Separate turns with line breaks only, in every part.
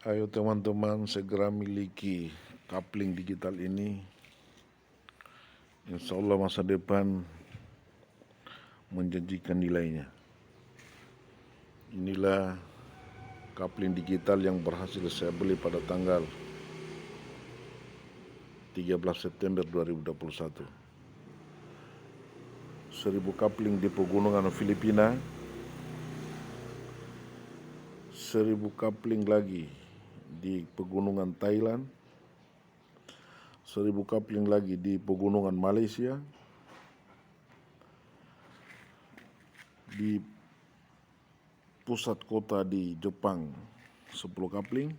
Ayo teman-teman segera miliki coupling digital ini. Insya Allah masa depan menjanjikan nilainya. Inilah coupling digital yang berhasil saya beli pada tanggal 13 September 2021. 1000 coupling di pegunungan Filipina, 1000 coupling lagi di pegunungan Thailand, 1000 coupling lagi di pegunungan Malaysia, di pusat kota di Jepang 10 coupling,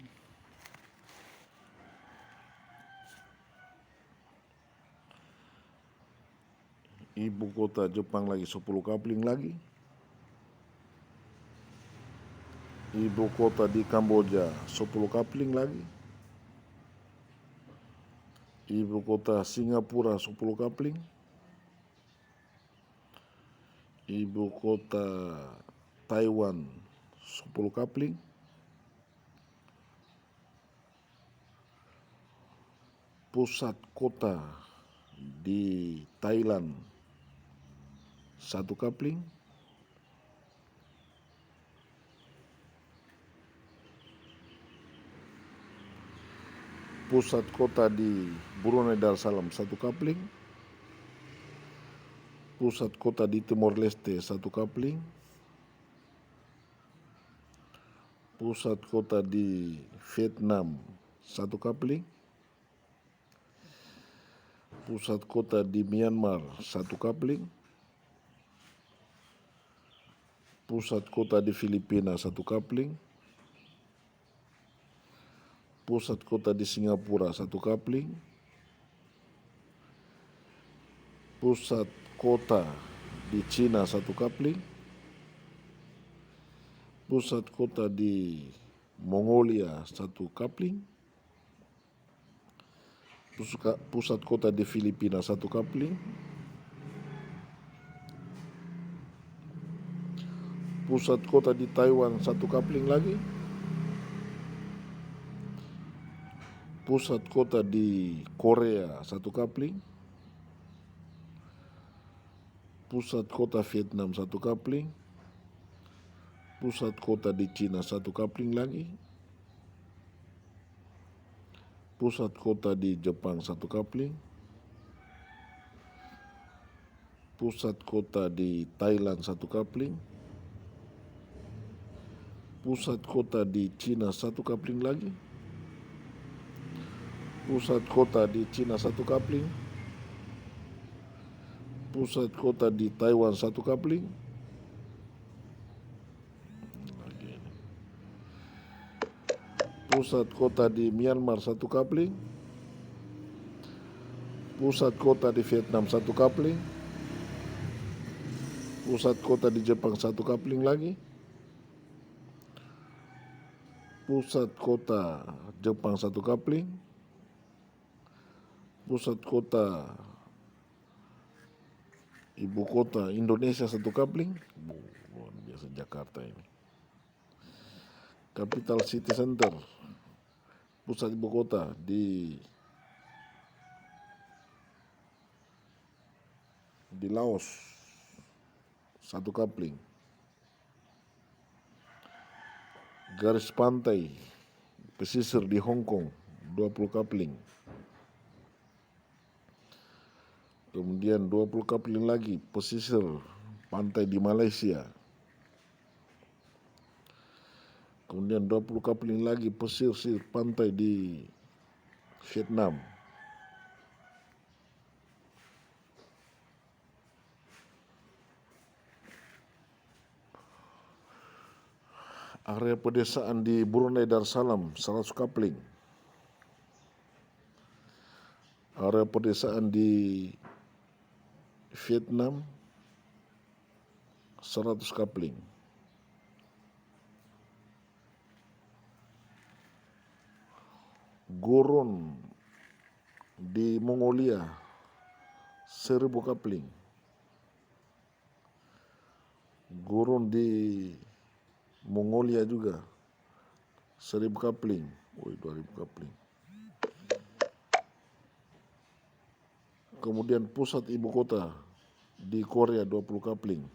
ibu kota Jepang lagi 10 coupling lagi, ibu kota di Kamboja 10 coupling lagi, ibu kota Singapura 10 coupling, ibu kota Taiwan 10 coupling, pusat kota di Thailand 1 coupling, pusat kota di Brunei Darussalam 1 coupling, pusat kota di Timor Leste 1 coupling, pusat kota di Vietnam 1 coupling, pusat kota di Myanmar 1 coupling, pusat kota di Filipina 1 coupling, pusat kota di Singapura 1 coupling, pusat kota di Cina 1 coupling, pusat kota di Mongolia 1 coupling, pusat kota di Filipina 1 coupling, pusat kota di Taiwan 1 coupling lagi, pusat kota di Korea 1 coupling, pusat kota Vietnam 1 coupling, pusat kota di Cina 1 coupling lagi, pusat kota di Jepang 1 coupling, pusat kota di Thailand 1 coupling, pusat kota di Cina 1 coupling lagi, pusat kota di Cina 1 coupling, pusat kota di Taiwan 1 coupling, pusat kota di Myanmar 1 coupling, pusat kota di Vietnam 1 coupling, pusat kota di Jepang 1 coupling lagi, pusat kota Jepang 1 coupling, pusat kota ibu kota Indonesia 1 coupling, luar biasa Jakarta ini. Capital City Center, pusat ibu kota di Laos 1 coupling. Garis pantai pesisir di Hong Kong 20 coupling. Kemudian 20 coupling lagi pesisir pantai di Malaysia. Kemudian 20 coupling lagi pesisir pantai di Vietnam. Area pedesaan di Brunei Darussalam 100 coupling. Area pedesaan di Vietnam 100 coupling. Gurun di Mongolia 1000 coupling. Gurun di Mongolia juga 1000 kapling. 2000 kapling. Kemudian pusat ibu kota di Korea 20 kapling.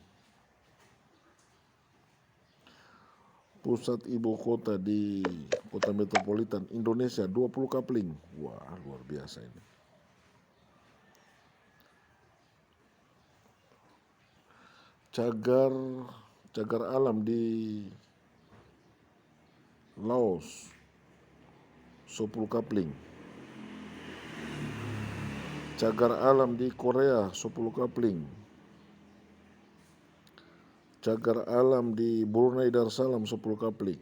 Pusat ibu kota di kota metropolitan Indonesia 20 kapling. Wah, luar biasa ini. Cagar alam di Laos 10 kapling. Cagar alam di Korea 10 kapling. Cagar alam di Brunei Darussalam 10 kapling.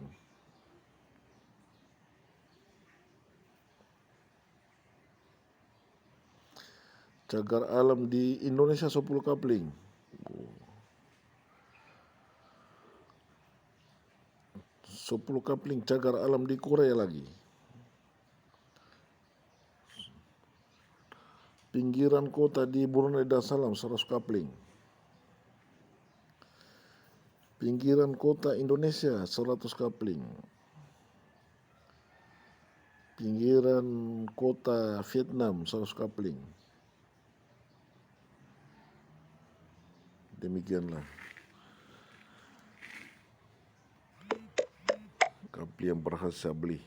Cagar alam di Indonesia 10 kapling. 10 kapling cagar alam di Korea lagi. Pinggiran kota di Brunei Darussalam 100 kapling. Pinggiran kota Indonesia 100 kapling. Pinggiran kota Vietnam 100 kapling. Demikianlah kapling yang berhasil saya beli.